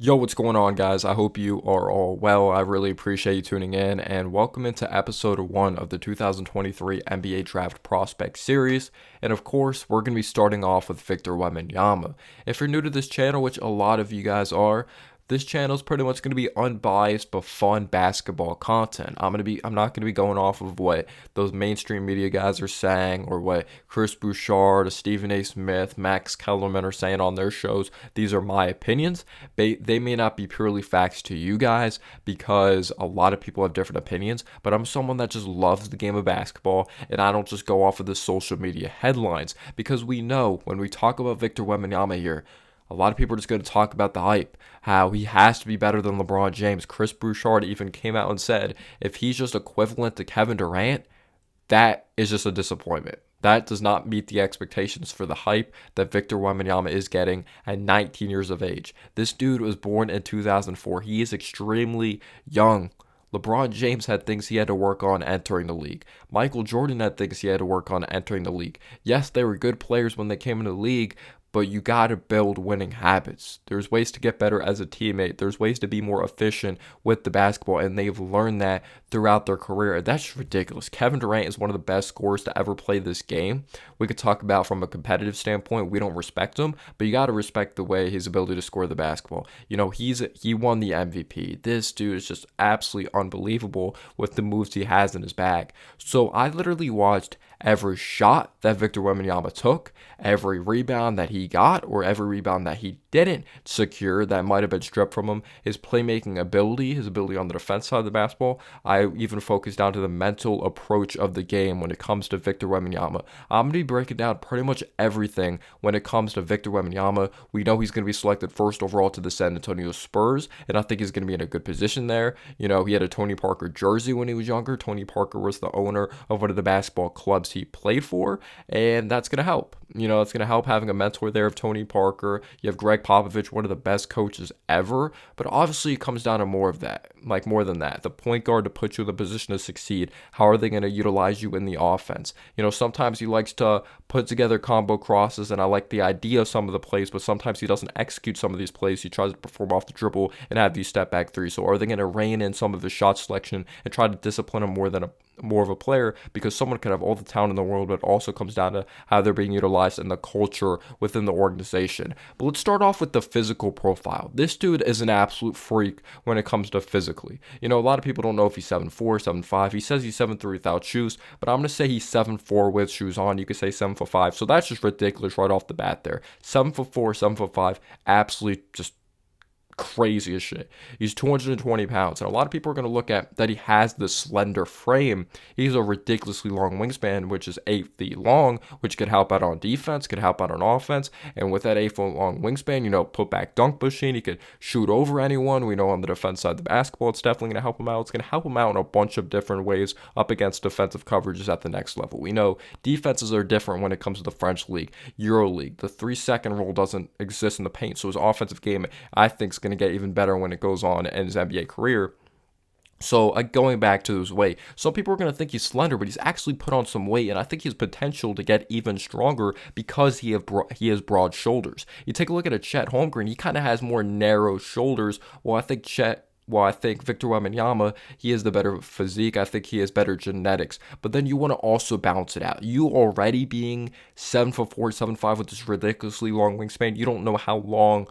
Yo, what's going on, guys? I hope you are all well. I really appreciate you tuning in, and welcome into episode 1 of the 2023 NBA Draft Prospect Series. And of course, we're going to be starting off with Victor Wembanyama. If you're new to this channel, which a lot of you guys are, this channel is pretty much going to be unbiased but fun basketball content. I'm not going to be going off of what those mainstream media guys are saying or what Chris Bouchard, Stephen A. Smith, Max Kellerman are saying on their shows. These are my opinions. They may not be purely facts to you guys because a lot of people have different opinions, but I'm someone that just loves the game of basketball, and I don't just go off of the social media headlines because we know when we talk about Victor Wembanyama here, a lot of people are just going to talk about the hype, how he has to be better than LeBron James. Chris Bouchard even came out and said if he's just equivalent to Kevin Durant, that is just a disappointment. That does not meet the expectations for the hype that Victor Wembanyama is getting at 19 years of age. This dude was born in 2004. He is extremely young. LeBron James had things he had to work on entering the league. Michael Jordan had things he had to work on entering the league. Yes, they were good players when they came into the league, but you got to build winning habits. There's ways to get better as a teammate. There's ways to be more efficient with the basketball, and they've learned that throughout their career. That's just ridiculous. Kevin Durant is one of the best scorers to ever play this game. We could talk about from a competitive standpoint, we don't respect him, but you got to respect the way his ability to score the basketball. You know, he won the MVP. This dude is just absolutely unbelievable with the moves he has in his bag. So I literally watched every shot that Victor Wembanyama took, every rebound that he got, or every rebound that he didn't secure that might have been stripped from him, his playmaking ability, his ability on the defense side of the basketball. I even focused down to the mental approach of the game when it comes to Victor Wembanyama. I'm going to be breaking down pretty much everything when it comes to Victor Wembanyama. We know he's going to be selected first overall to the San Antonio Spurs, and I think he's going to be in a good position there. You know, he had a Tony Parker jersey when he was younger. Tony Parker was the owner of one of the basketball clubs he played for, and that's going to help. You know, it's going to help having a mentor there of Tony Parker. You have Greg Popovich, one of the best coaches ever, but obviously it comes down to more of that, like more than that. The point guard to put you in the position to succeed. How are they going to utilize you in the offense? You know, sometimes he likes to put together combo crosses, and I like the idea of some of the plays, but sometimes he doesn't execute some of these plays. He tries to perform off the dribble and have these step back threes. So are they going to rein in some of his shot selection and try to discipline him more of a player, because someone could have all the talent in the world, but it also comes down to how they're being utilized and the culture within the organization. But let's start off with the physical profile. This dude is an absolute freak when it comes to physically. You know, a lot of people don't know if he's 7'4", 7'5". He says he's 7'3" without shoes, but I'm going to say he's 7'4" with shoes on. You could say 7'5". So that's just ridiculous right off the bat there. 7'4", 7'5", absolutely just crazy as shit. He's 220 pounds, and a lot of people are going to look at that he has this slender frame. He's a ridiculously long wingspan, which is 8 feet long, which could help out on defense, could help out on offense. And with that 8-foot long wingspan, you know, put back dunk machine, he could shoot over anyone. We know on the defense side of the basketball, it's definitely going to help him out. It's going to help him out in a bunch of different ways up against defensive coverages at the next level. We know defenses are different when it comes to the French league, Euro League. The 3-second rule doesn't exist in the paint, so his offensive game, I think, is going to get even better when it goes on in his NBA career. So going back to his weight, some people are going to think he's slender, but he's actually put on some weight, and I think he has potential to get even stronger because he has broad shoulders. You take a look at a Chet Holmgren, he kind of has more narrow shoulders, while I think Victor Wembanyama, he has the better physique. I think he has better genetics. But then you want to also balance it out. You already being 7'4", 7'5" with this ridiculously long wingspan, you don't know how long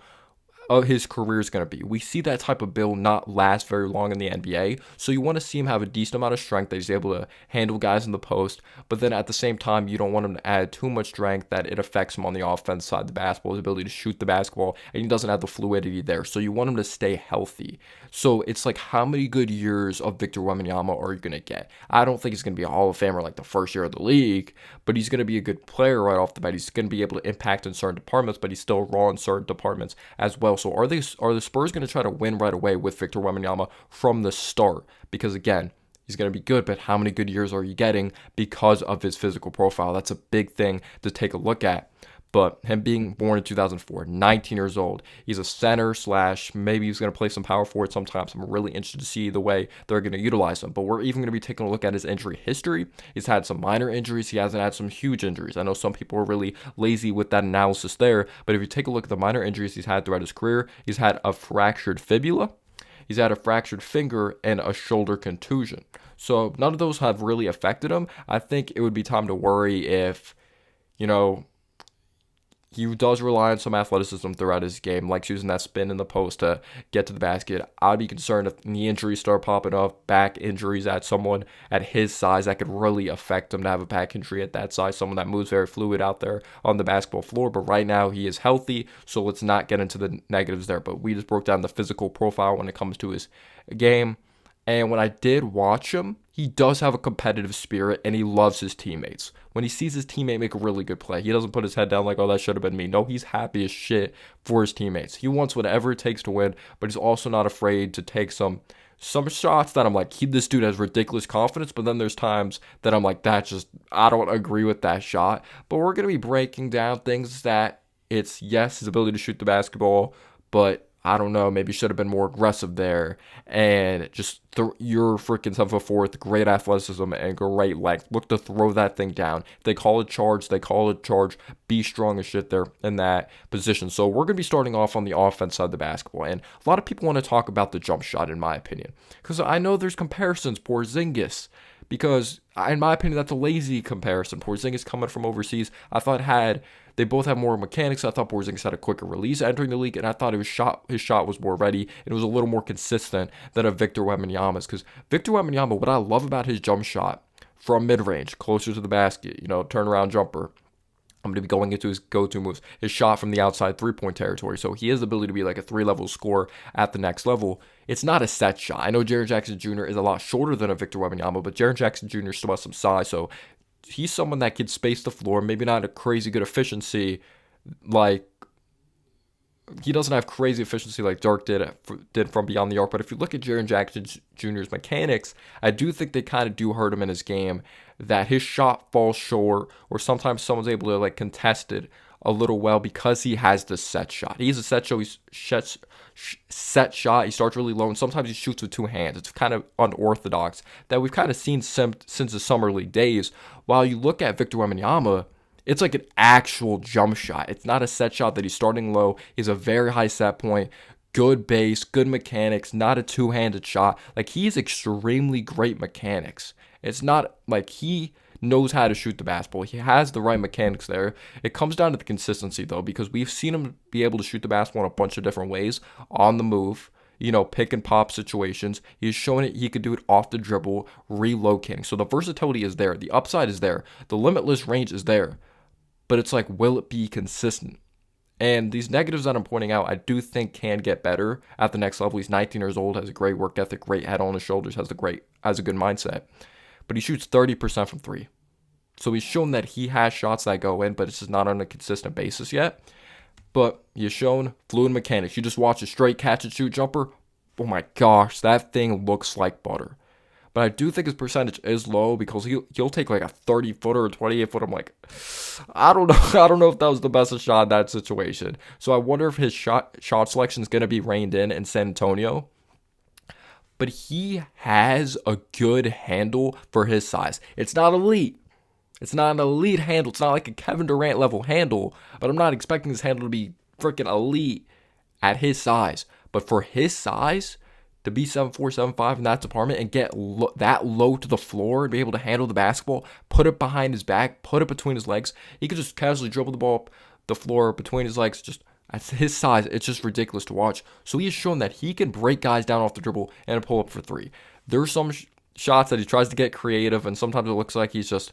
his career is going to be. We see that type of build not last very long in the NBA, so you want to see him have a decent amount of strength that he's able to handle guys in the post, but then at the same time, you don't want him to add too much strength that it affects him on the offense side of the basketball, his ability to shoot the basketball, and he doesn't have the fluidity there, so you want him to stay healthy. So it's like, how many good years of Victor Wembanyama are you going to get? I don't think he's going to be a Hall of Famer like the first year of the league, but he's going to be a good player right off the bat. He's going to be able to impact in certain departments, but he's still raw in certain departments as well. So are the Spurs going to try to win right away with Victor Wembanyama from the start? Because again, he's going to be good, but how many good years are you getting because of his physical profile? That's a big thing to take a look at. But him being born in 2004, 19 years old, he's a center slash maybe he's going to play some power forward sometimes. I'm really interested to see the way they're going to utilize him. But we're even going to be taking a look at his injury history. He's had some minor injuries. He hasn't had some huge injuries. I know some people are really lazy with that analysis there. But if you take a look at the minor injuries he's had throughout his career, he's had a fractured fibula. He's had a fractured finger and a shoulder contusion. So none of those have really affected him. I think it would be time to worry if, you know, he does rely on some athleticism throughout his game, likes using that spin in the post to get to the basket. I'd be concerned if knee injuries start popping up, back injuries at someone at his size that could really affect him to have a back injury at that size, someone that moves very fluid out there on the basketball floor. But right now he is healthy, so let's not get into the negatives there. But we just broke down the physical profile when it comes to his game. And when I did watch him, he does have a competitive spirit and he loves his teammates. When he sees his teammate make a really good play, he doesn't put his head down like, oh, that should have been me. No, he's happy as shit for his teammates. He wants whatever it takes to win, but he's also not afraid to take some shots that I'm like, this dude has ridiculous confidence, but then there's times that I'm like, I don't agree with that shot. But we're going to be breaking down things that it's, yes, his ability to shoot the basketball, but I don't know, maybe should have been more aggressive there. And just you're freaking 7'4", great athleticism and great length. Look to throw that thing down. If they call it charge, Be strong as shit there in that position. So we're going to be starting off on the offense side of the basketball. And a lot of people want to talk about the jump shot, in my opinion. Because I know there's comparisons, Porzingis. Because, in my opinion, that's a lazy comparison. Porzingis coming from overseas, I thought they both have more mechanics. I thought Porzingis had a quicker release entering the league, and I thought his shot was more ready, and it was a little more consistent than a Victor Wembanyama's. Because Victor Wembanyama, what I love about his jump shot from mid-range, closer to the basket, turnaround jumper, I'm going to be going into his go-to moves, his shot from the outside three-point territory. So he has the ability to be like a three-level scorer at the next level. It's not a set shot. I know Jaren Jackson Jr. is a lot shorter than a Victor Wembanyama, but Jaren Jackson Jr. still has some size. So he's someone that can space the floor, maybe not a crazy good efficiency like he doesn't have crazy efficiency like Dirk did from beyond the arc. But if you look at Jaren Jackson Jr.'s mechanics, I do think they kind of do hurt him in his game, that his shot falls short, or sometimes someone's able to like contest it a little well because he has the set shot. He's a set shot. He starts really low, and sometimes he shoots with two hands. It's kind of unorthodox that we've kind of seen since the summer league days. While you look at Victor Wembanyama, it's like an actual jump shot. It's not a set shot that he's starting low. He's a very high set point, good base, good mechanics, not a two-handed shot. Like, he has extremely great mechanics. It's not like he knows how to shoot the basketball. He has the right mechanics there. It comes down to the consistency, though, because we've seen him be able to shoot the basketball in a bunch of different ways on the move, pick and pop situations. He's shown it. He could do it off the dribble, relocating. So the versatility is there. The upside is there. The limitless range is there. But it's like, will it be consistent? And these negatives that I'm pointing out, I do think can get better at the next level. He's 19 years old, has a great work ethic, great head on his shoulders, has a good mindset. But he shoots 30% from three. So he's shown that he has shots that go in, but it's just not on a consistent basis yet. But he's shown fluid mechanics. You just watch a straight catch and shoot jumper. Oh my gosh, that thing looks like butter. But I do think his percentage is low because he'll take like a 30-footer or 28-footer. I'm like, I don't know. I don't know if that was the best shot in that situation. So I wonder if his shot selection is going to be reined in San Antonio. But he has a good handle for his size. It's not elite. It's not an elite handle. It's not like a Kevin Durant level handle. But I'm not expecting his handle to be freaking elite at his size. But for his size, to be 7'4", 7'5" in that department and get that low to the floor and be able to handle the basketball, put it behind his back, put it between his legs. He could just casually dribble the ball up the floor between his legs. Just at his size, it's just ridiculous to watch. So he has shown that he can break guys down off the dribble and pull up for three. There's some shots that he tries to get creative, and sometimes it looks like he's just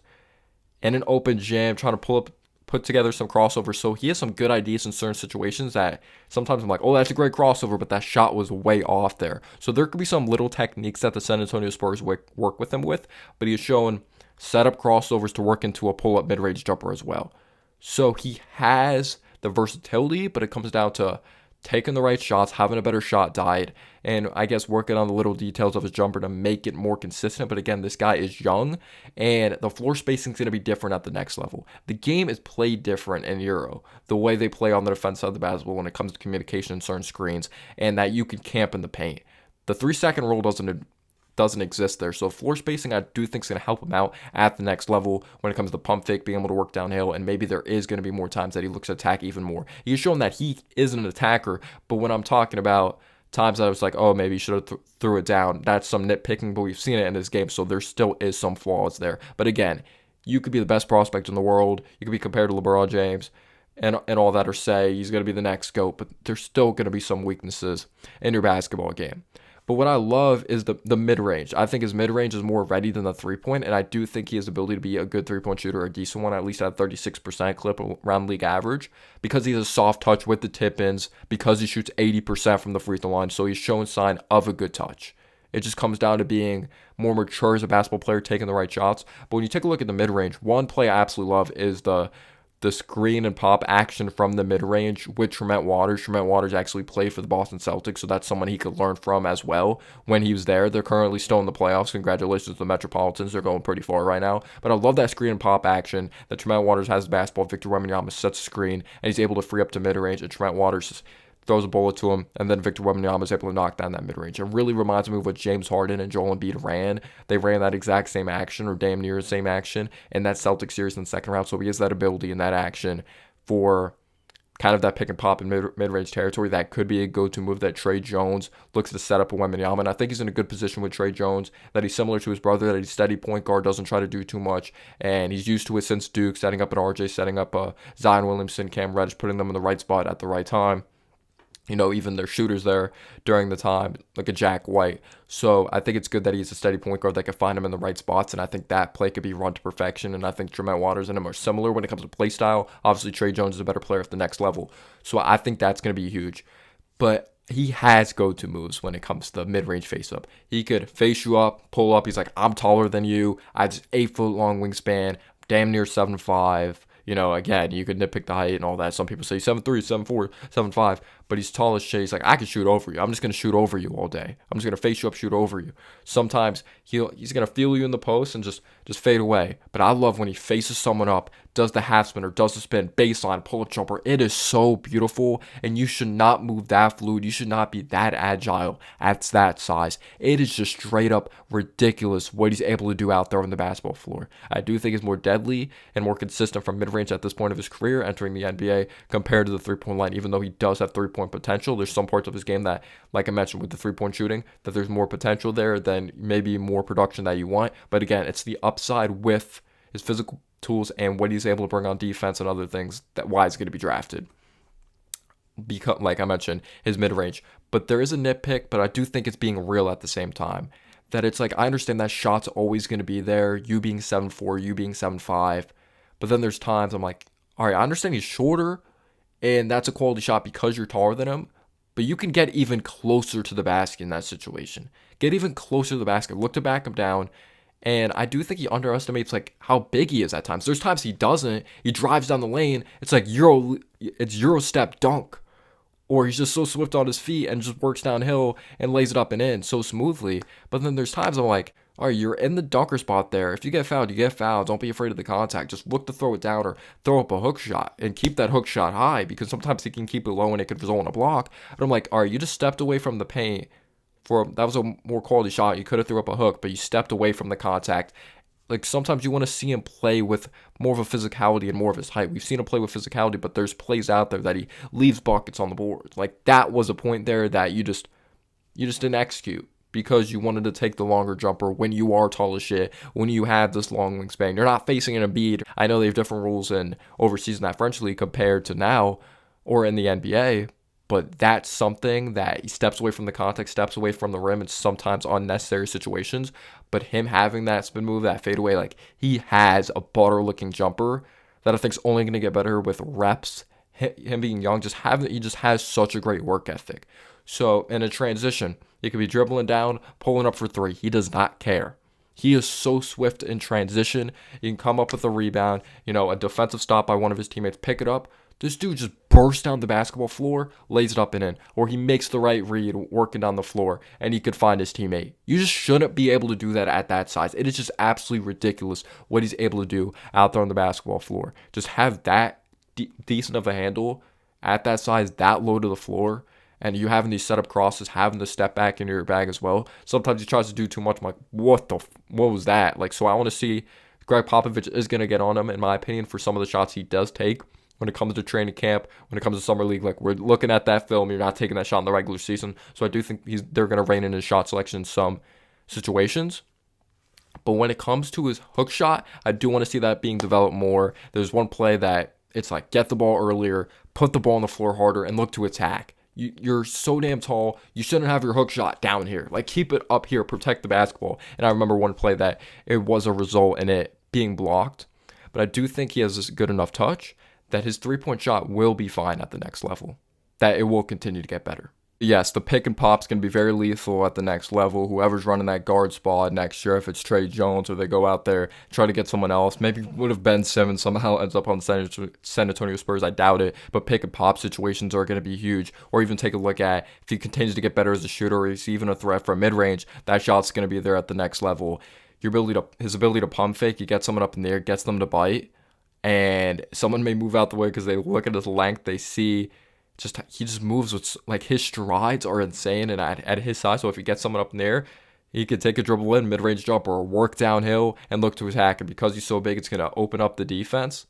in an open gym trying to put together some crossovers. So he has some good ideas in certain situations that sometimes I'm like, oh, that's a great crossover, but that shot was way off there. So there could be some little techniques that the San Antonio Spurs work with him with, but he has shown setup crossovers to work into a pull-up mid-range jumper as well. So he has the versatility, but it comes down to taking the right shots, having a better shot diet, and I guess working on the little details of his jumper to make it more consistent. But again, this guy is young, and the floor spacing is going to be different at the next level. The game is played different in Euro, the way they play on the defense side of the basketball when it comes to communication and certain screens, and that you can camp in the paint. The 3-second rule doesn't exist there. So floor spacing, I do think is going to help him out at the next level when it comes to pump fake, being able to work downhill, and maybe there is going to be more times that he looks to attack even more. He's shown that he is an attacker, but when I'm talking about times that I was like, oh, maybe he should have threw it down, that's some nitpicking, but we've seen it in his game, so there still is some flaws there. But again, you could be the best prospect in the world, you could be compared to LeBron James, and all that, or say he's going to be the next GOAT, but there's still going to be some weaknesses in your basketball game. But what I love is the mid-range. I think his mid-range is more ready than the three-point, and I do think he has the ability to be a good three-point shooter, a decent one, at least at 36% clip around league average, because he has a soft touch with the tip-ins, because he shoots 80% from the free throw line, so he's showing sign of a good touch. It just comes down to being more mature as a basketball player, taking the right shots. But when you take a look at the mid-range, one play I absolutely love is the screen and pop action from the mid-range with Tremont Waters. Tremont Waters actually played for the Boston Celtics, so that's someone he could learn from as well when he was there. They're currently still in the playoffs. Congratulations to the Metropolitans. They're going pretty far right now. But I love that screen and pop action that Tremont Waters has the basketball. Victor Wembanyama sets a screen, and he's able to free up to mid-range, and Tremont Waters throws a bullet to him, and then Victor Wembanyama is able to knock down that mid-range. It really reminds me of what James Harden and Joel Embiid ran. They ran that exact same action, or damn near the same action, in that Celtics series in the second round, so he has that ability and that action for kind of that pick and pop in mid-range territory. That could be a go-to move that Trey Jones looks to set up with Wembanyama, and I think he's in a good position with Trey Jones, that he's similar to his brother, that he's steady point guard, doesn't try to do too much, and he's used to it since Duke, setting up an RJ, setting up a Zion Williamson, Cam Reddish, putting them in the right spot at the right time. Even their shooters there during the time, like a Jack White. So I think it's good that he's a steady point guard that can find him in the right spots, and I think that play could be run to perfection, and I think Tremont Waters and him are similar when it comes to play style. Obviously, Trey Jones is a better player at the next level, so I think that's going to be huge. But he has go-to moves when it comes to the mid-range face-up. He could face you up, pull up. He's like, I'm taller than you. I have this 8-foot-long wingspan, damn near 7'5". Again, you could nitpick the height and all that. Some people say 7'3", 7'4", 7'5", but he's tall as shit. He's like, I can shoot over you. I'm just going to shoot over you all day. I'm just going to face you up, shoot over you. Sometimes he's going to feel you in the post and just fade away. But I love when he faces someone up, does the half spin or does the spin, baseline, pull-up jumper. It is so beautiful, and you should not move that fluid. You should not be that agile at that size. It is just straight up ridiculous what he's able to do out there on the basketball floor. I do think he's more deadly and more consistent from mid-range at this point of his career, entering the NBA, compared to the three-point line. Even though he does have three-point potential, there's some parts of his game that, like I mentioned with the three-point shooting, that there's more potential there than maybe more production that you want. But again, it's the upside with his physical tools and what he's able to bring on defense and other things that why he's going to be drafted. Because, like I mentioned, his mid-range. But there is a nitpick, but I do think it's being real at the same time. That it's like, I understand that shot's always going to be there, you being 7'4", you being 7'5", but then there's times I'm like, all right, I understand he's shorter, and that's a quality shot because you're taller than him, but you can get even closer to the basket in that situation. Get even closer to the basket, look to back him down, and I do think he underestimates like how big he is at times. There's times he doesn't. He drives down the lane. It's like Euro step dunk. Or he's just so swift on his feet and just works downhill and lays it up and in so smoothly. But then there's times I'm like, all right, you're in the dunker spot there. If you get fouled, you get fouled. Don't be afraid of the contact. Just look to throw it down or throw up a hook shot and keep that hook shot high, because sometimes he can keep it low and it could result in a block. But I'm like, all right, you just stepped away from the paint. That was a more quality shot. You could have threw up a hook, but you stepped away from the contact. Like, sometimes you want to see him play with more of a physicality and more of his height. We've seen him play with physicality, but there's plays out there that he leaves buckets on the board. Like, that was a point there that you just didn't execute because you wanted to take the longer jumper when you are tall as shit, when you have this long wingspan. You're not facing an Embiid. I know they have different rules in overseas in that French league compared to now or in the NBA, but that's something that he steps away from the contact, steps away from the rim in sometimes unnecessary situations. But him having that spin move, that fadeaway, like, he has a butter-looking jumper that I think is only going to get better with reps. Him being young, he just has such a great work ethic. So in a transition, he could be dribbling down, pulling up for three. He does not care. He is so swift in transition. He can come up with a rebound, a defensive stop by one of his teammates, pick it up. This dude just bursts down the basketball floor, lays it up and in, or he makes the right read working down the floor, and he could find his teammate. You just shouldn't be able to do that at that size. It is just absolutely ridiculous what he's able to do out there on the basketball floor. Just have that decent of a handle at that size, that low to the floor, and you having these setup crosses, having the step back into your bag as well. Sometimes he tries to do too much. I'm like, what was that? Like, so I want to see Greg Popovich is going to get on him, in my opinion, for some of the shots he does take when it comes to training camp, when it comes to summer league. Like, we're looking at that film. You're not taking that shot in the regular season. So I do think they're going to rein in his shot selection in some situations. But when it comes to his hook shot, I do want to see that being developed more. There's one play that it's like, get the ball earlier, put the ball on the floor harder, and look to attack. You're so damn tall. You shouldn't have your hook shot down here. Like, keep it up here, protect the basketball. And I remember one play that it was a result in it being blocked. But I do think he has this good enough touch that his three-point shot will be fine at the next level, that it will continue to get better. Yes, the pick and pop's going to be very lethal at the next level. Whoever's running that guard spot next year, if it's Trey Jones or they go out there, try to get someone else. Maybe would have Ben Simmons somehow ends up on San Antonio Spurs. I doubt it. But pick and pop situations are going to be huge. Or even take a look at if he continues to get better as a shooter or he's even a threat from mid-range, that shot's going to be there at the next level. His ability to pump fake, you get someone up in the air, gets them to bite, and someone may move out the way because they look at his length, they see he just moves with, like, his strides are insane and at his size. So if he gets someone up in there, he could take a dribble in, mid-range jumper, or work downhill and look to attack. And because he's so big, it's going to open up the defense.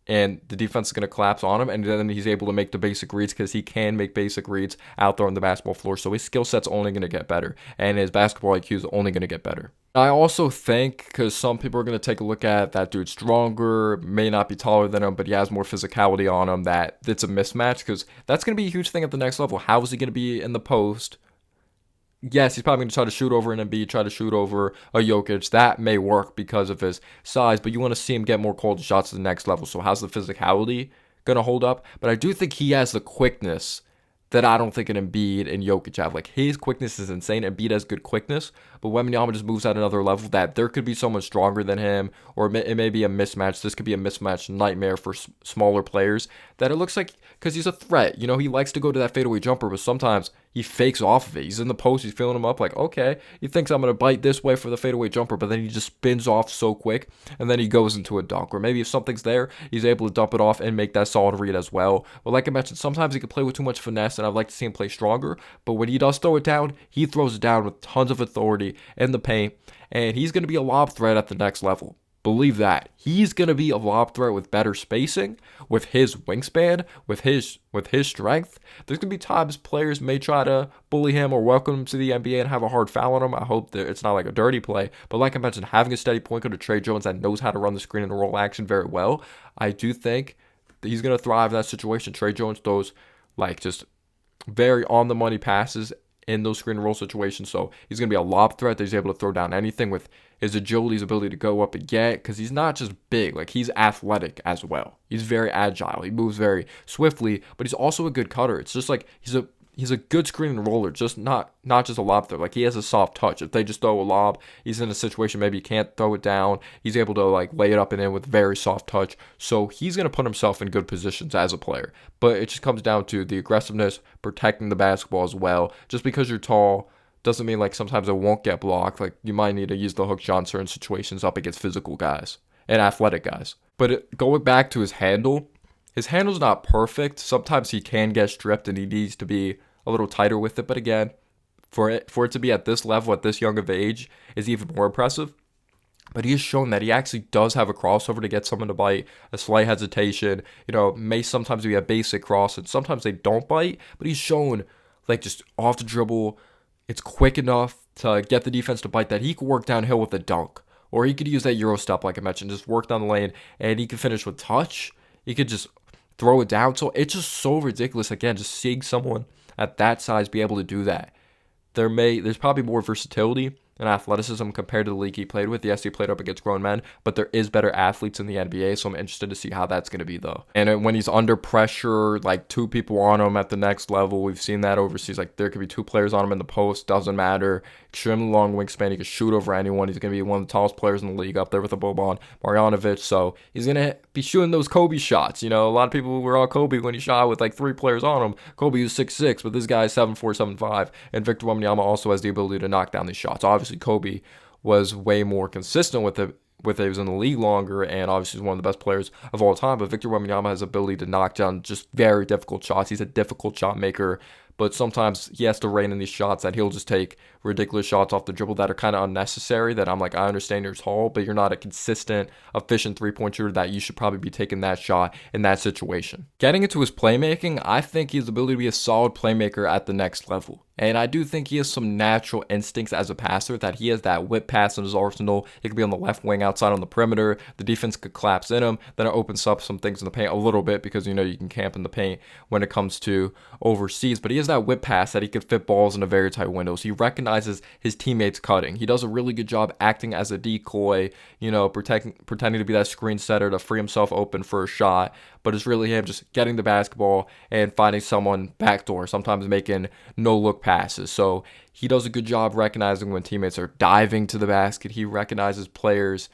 And the defense is going to collapse on him. And then he's able to make the basic reads because he can make basic reads out there on the basketball floor. So his skill set's only going to get better. And his basketball IQ is only going to get better. I also think, because some people are going to take a look at that dude's stronger, may not be taller than him, but he has more physicality on him, that it's a mismatch. Because that's going to be a huge thing at the next level. How is he going to be in the post? Yes, he's probably going to try to shoot over an Embiid, try to shoot over a Jokic. That may work because of his size, but you want to see him get more cold shots to the next level. So how's the physicality going to hold up? But I do think he has the quickness that I don't think an Embiid and Jokic have. Like, his quickness is insane. Embiid has good quickness, but Wembanyama just moves at another level that there could be someone stronger than him, or it may be a mismatch. This could be a mismatch nightmare for smaller players that it looks like, because he's a threat. You know, he likes to go to that fadeaway jumper, but sometimes he fakes off of it. He's in the post. He's filling him up like, okay, he thinks I'm going to bite this way for the fadeaway jumper, but then he just spins off so quick, and then he goes into a dunk. Or maybe if something's there, he's able to dump it off and make that solid read as well. But like I mentioned, sometimes he can play with too much finesse, and I'd like to see him play stronger. But when he does throw it down, he throws it down with tons of authority in the paint, and he's going to be a lob threat at the next level. Believe that. He's going to be a lob threat with better spacing, with his wingspan, with his strength. There's going to be times players may try to bully him or welcome him to the NBA and have a hard foul on him. I hope that it's not like a dirty play. But like I mentioned, having a steady point guard to Trey Jones that knows how to run the screen and roll action very well, I do think that he's going to thrive in that situation. Trey Jones throws, like, just very on-the-money passes in those screen and roll situations. So he's going to be a lob threat that he's able to throw down anything with his agility, his ability to go up and get, because he's not just big, like, he's athletic as well. He's very agile. He moves very swiftly, but he's also a good cutter. It's just like he's a good screen and roller, just not just a lob threat. Like, he has a soft touch. If they just throw a lob, he's in a situation maybe he can't throw it down. He's able to, like, lay it up and in with very soft touch. So he's going to put himself in good positions as a player. But it just comes down to the aggressiveness, protecting the basketball as well. Just because you're tall doesn't mean, like, sometimes it won't get blocked. Like, you might need to use the hook shot in certain situations up against physical guys and athletic guys. But going back to his handle's not perfect. Sometimes he can get stripped and he needs to be a little tighter with it. But again, for it to be at this level, at this young of age, is even more impressive. But he has shown that he actually does have a crossover to get someone to bite, a slight hesitation. You know, may sometimes be a basic cross, and sometimes they don't bite. But he's shown, like, just off the dribble, it's quick enough to get the defense to bite that he could work downhill with a dunk. Or he could use that Euro step, like I mentioned, just work down the lane, and he could finish with touch. He could just throw it down. So it's just so ridiculous, again, just seeing someone at that size be able to do that. There's probably more versatility in athleticism compared to the league he played with. Yes, he played up against grown men, but there is better athletes in the NBA, so I'm interested to see how that's going to be, though. And when he's under pressure, like 2 people on him at the next level, we've seen that overseas. Like, there could be 2 players on him in the post, doesn't matter. Extremely long wingspan, he can shoot over anyone. He's going to be one of the tallest players in the league, up there with a Boban Marjanovic, so he's going to be shooting those Kobe shots. You know, a lot of people were on Kobe when he shot with like 3 players on him. Kobe was 6'6", but this guy is 7'4", 7'5", and Victor Wembanyama also has the ability to knock down these shots. Obviously, Kobe was way more consistent with it. He was in the league longer, and obviously he's one of the best players of all time. But Victor Wembanyama has the ability to knock down just very difficult shots. He's a difficult shot maker, but sometimes he has to rein in these shots that he'll just take ridiculous shots off the dribble that are kind of unnecessary, that I'm like, I understand you're tall, but you're not a consistent, efficient three-point shooter that you should probably be taking that shot in that situation. Getting into his playmaking, I think he has the ability to be a solid playmaker at the next level. And I do think he has some natural instincts as a passer, that he has that whip pass in his arsenal. He could be on the left wing outside on the perimeter. The defense could collapse in him. Then it opens up some things in the paint a little bit because, you know, you can camp in the paint when it comes to overseas. But he has that whip pass that he could fit balls in a very tight window. So he recognizes his teammates cutting. He does a really good job acting as a decoy, you know, pretending to be that screen setter to free himself open for a shot. But it's really him just getting the basketball and finding someone backdoor, sometimes making no-look passes. So he does a good job recognizing when teammates are diving to the basket. He recognizes players'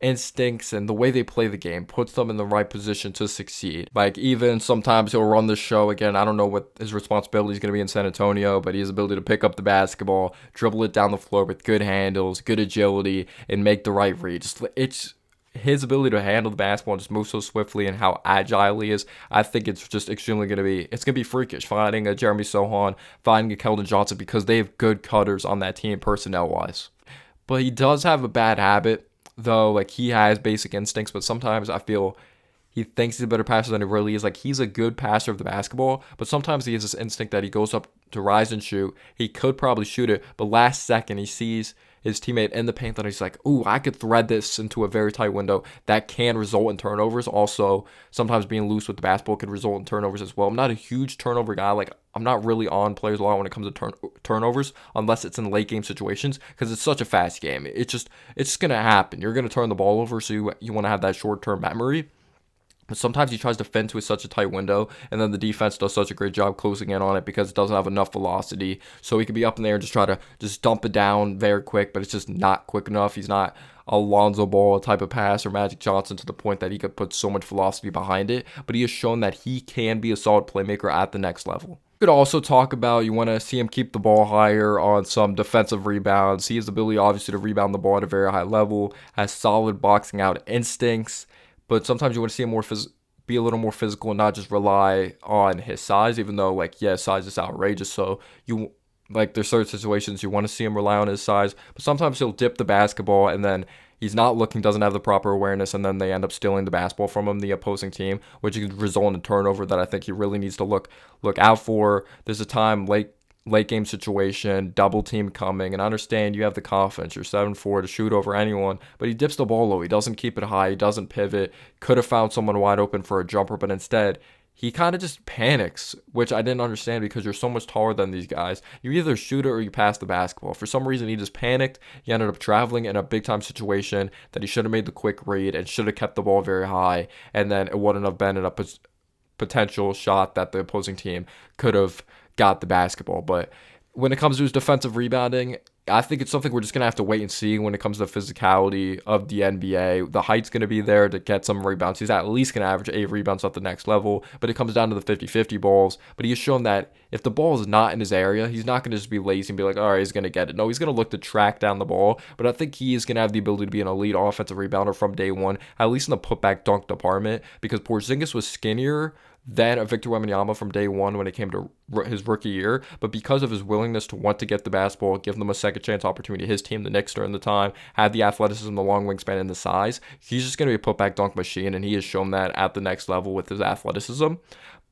instincts and the way they play the game, puts them in the right position to succeed. Like, even sometimes he'll run the show. Again, I don't know what his responsibility is going to be in San Antonio, but he has the ability to pick up the basketball, dribble it down the floor with good handles, good agility, and make the right read. It's his ability to handle the basketball and just move so swiftly, and how agile he is. I think it's just extremely going to be freakish finding a Jeremy Sohan, finding a Keldon Johnson, because they have good cutters on that team personnel wise. But he does have a bad habit, though. Like, he has basic instincts, but sometimes I feel he thinks he's a better passer than he really is. Like, he's a good passer of the basketball, but sometimes he has this instinct that he goes up to rise and shoot. He could probably shoot it, but last second he sees his teammate in the paint that he's like, ooh, I could thread this into a very tight window. That can result in turnovers. Also, sometimes being loose with the basketball could result in turnovers as well. I'm not a huge turnover guy. Like, I'm not really on players a lot when it comes to turnovers, unless it's in late game situations, because it's such a fast game. It's just going to happen. You're going to turn the ball over, so you want to have that short-term memory. But sometimes he tries to fend to such a tight window, and then the defense does such a great job closing in on it because it doesn't have enough velocity. So he could be up in there and just try to just dump it down very quick, but it's just not quick enough. He's not a Lonzo Ball type of pass or Magic Johnson to the point that he could put so much velocity behind it. But he has shown that he can be a solid playmaker at the next level. You could also talk about, you want to see him keep the ball higher on some defensive rebounds. He has the ability, obviously, to rebound the ball at a very high level, has solid boxing out instincts. But sometimes you want to see him be a little more physical and not just rely on his size, even though, like, yeah, size is outrageous. So there's certain situations you want to see him rely on his size, but sometimes he'll dip the basketball and then he's not looking, doesn't have the proper awareness, and then they end up stealing the basketball from him, the opposing team, which could result in a turnover that I think he really needs to look out for. There's a time late game situation, double team coming, and I understand you have the confidence, you're 7'4" to shoot over anyone, but he dips the ball low. He doesn't keep it high. He doesn't pivot. Could have found someone wide open for a jumper, but instead he kind of just panics, which I didn't understand, because you're so much taller than these guys. You either shoot it or you pass the basketball. For some reason, he just panicked. He ended up traveling in a big-time situation that he should have made the quick read and should have kept the ball very high, and then it wouldn't have been a potential shot that the opposing team could have got the basketball. But when it comes to his defensive rebounding, I think it's something we're just going to have to wait and see when it comes to the physicality of the NBA. The height's going to be there to get some rebounds. He's at least going to average 8 rebounds at the next level, but it comes down to the 50-50 balls. But he has shown that if the ball is not in his area, he's not going to just be lazy and be like, all right, he's going to get it. No, he's going to look to track down the ball, but I think he is going to have the ability to be an elite offensive rebounder from day one, at least in the putback dunk department, because Porzingis was skinnier than a Victor Wembanyama from day one when it came to his rookie year, but because of his willingness to want to get the basketball, give them a second chance opportunity, his team, the Knicks during the time, had the athleticism, the long wingspan, and the size, he's just going to be a putback dunk machine, and he has shown that at the next level with his athleticism.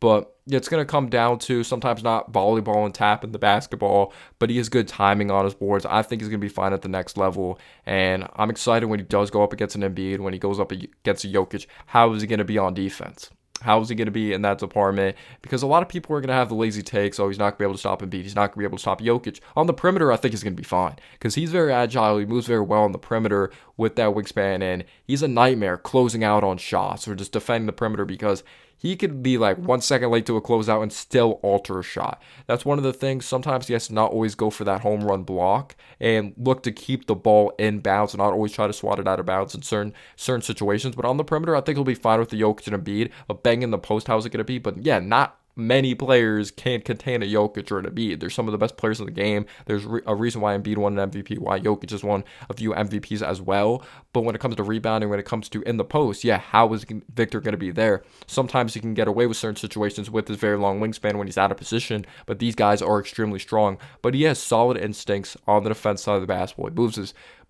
But it's going to come down to sometimes not volleyball and tapping the basketball, but he has good timing on his boards. I think he's going to be fine at the next level, and I'm excited when he does go up against an Embiid, when he goes up against a Jokic. How is he going to be on defense? How is he going to be in that department? Because a lot of people are going to have the lazy takes. Oh, he's not going to be able to stop Embiid. He's not going to be able to stop Jokic. On the perimeter, I think he's going to be fine because he's very agile. He moves very well on the perimeter with that wingspan, and he's a nightmare closing out on shots or just defending the perimeter because he could be like 1 second late to a closeout and still alter a shot. That's one of the things. Sometimes he has to not always go for that home run block and look to keep the ball in bounds and not always try to swat it out of bounds in certain situations. But on the perimeter, I think he'll be fine with the Jokic and Embiid. A bang in the post, how's it going to be? But yeah, not many players can contain a Jokic or an Embiid. They're some of the best players in the game. There's a reason why Embiid won an MVP, why Jokic has won a few MVPs as well. But when it comes to rebounding, when it comes to in the post, yeah, how is Victor going to be there? Sometimes he can get away with certain situations with his very long wingspan when he's out of position, but these guys are extremely strong. But he has solid instincts on the defense side of the basketball. He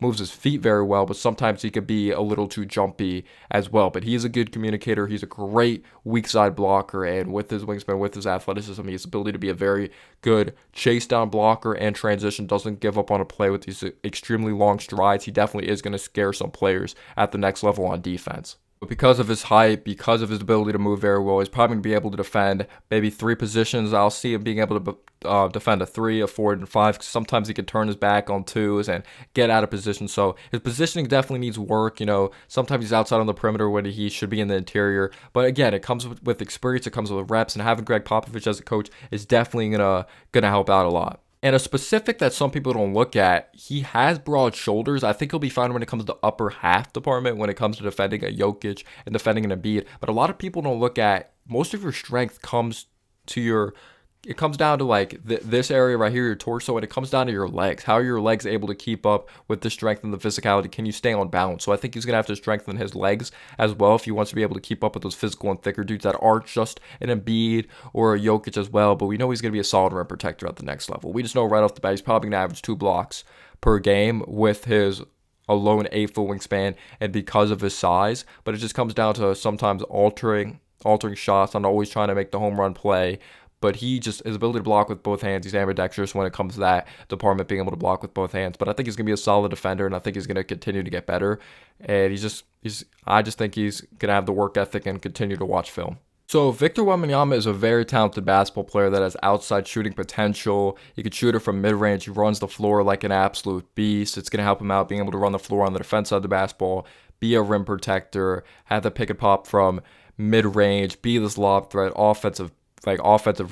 moves his feet very well, but sometimes he could be a little too jumpy as well. But he's a good communicator. He's a great weak side blocker, and with his wingspan, with his athleticism, he has the ability to be a very good chase down blocker and transition. Doesn't give up on a play with these extremely long strides. He definitely is going to scare some players at the next level on defense. But because of his height, because of his ability to move very well, he's probably going to be able to defend maybe 3 positions. I'll see him being able to defend a 3, a 4, and a 5. Sometimes he can turn his back on 2s and get out of position. So his positioning definitely needs work. Sometimes he's outside on the perimeter when he should be in the interior. But again, it comes with experience. It comes with reps. And having Greg Popovich as a coach is definitely gonna help out a lot. And a specific that some people don't look at, he has broad shoulders. I think he'll be fine when it comes to the upper half department, when it comes to defending a Jokic and defending an Embiid. But a lot of people don't look at, most of your strength comes down to like this area right here, your torso, and it comes down to your legs. How are your legs able to keep up with the strength and the physicality? Can you stay on balance? So I think he's going to have to strengthen his legs as well if he wants to be able to keep up with those physical and thicker dudes that aren't just an Embiid or a Jokic as well. But we know he's going to be a solid rim protector at the next level. We just know right off the bat he's probably going to average 2 blocks per game with his alone 8-foot wingspan and because of his size. But it just comes down to sometimes altering shots, not always trying to make the home run play. But his ability to block with both hands, he's ambidextrous when it comes to that department, being able to block with both hands. But I think he's going to be a solid defender, and I think he's going to continue to get better. And I just think he's going to have the work ethic and continue to watch film. So Victor Wembanyama is a very talented basketball player that has outside shooting potential. He could shoot it from mid-range. He runs the floor like an absolute beast. It's going to help him out being able to run the floor on the defense side of the basketball, be a rim protector, have the pick and pop from mid-range, be this lob threat, offensive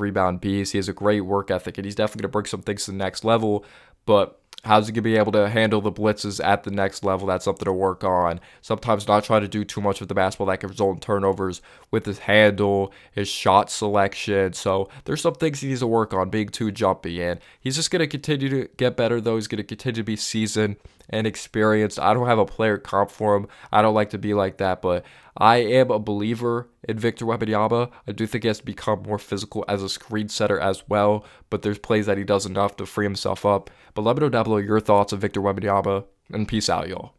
rebound beast. He has a great work ethic, and he's definitely going to bring some things to the next level. But how's he going to be able to handle the blitzes at the next level? That's something to work on. Sometimes not try to do too much with the basketball that can result in turnovers with his handle, his shot selection. So there's some things he needs to work on, being too jumpy. And he's just going to continue to get better, though. He's going to continue to be seasoned and experienced. I don't have a player comp for him. I don't like to be like that, but I am a believer in Victor Wembanyama. I do think he has to become more physical as a screen setter as well, but there's plays that he does enough to free himself up. But let me know down below your thoughts on Victor Wembanyama, and peace out, y'all.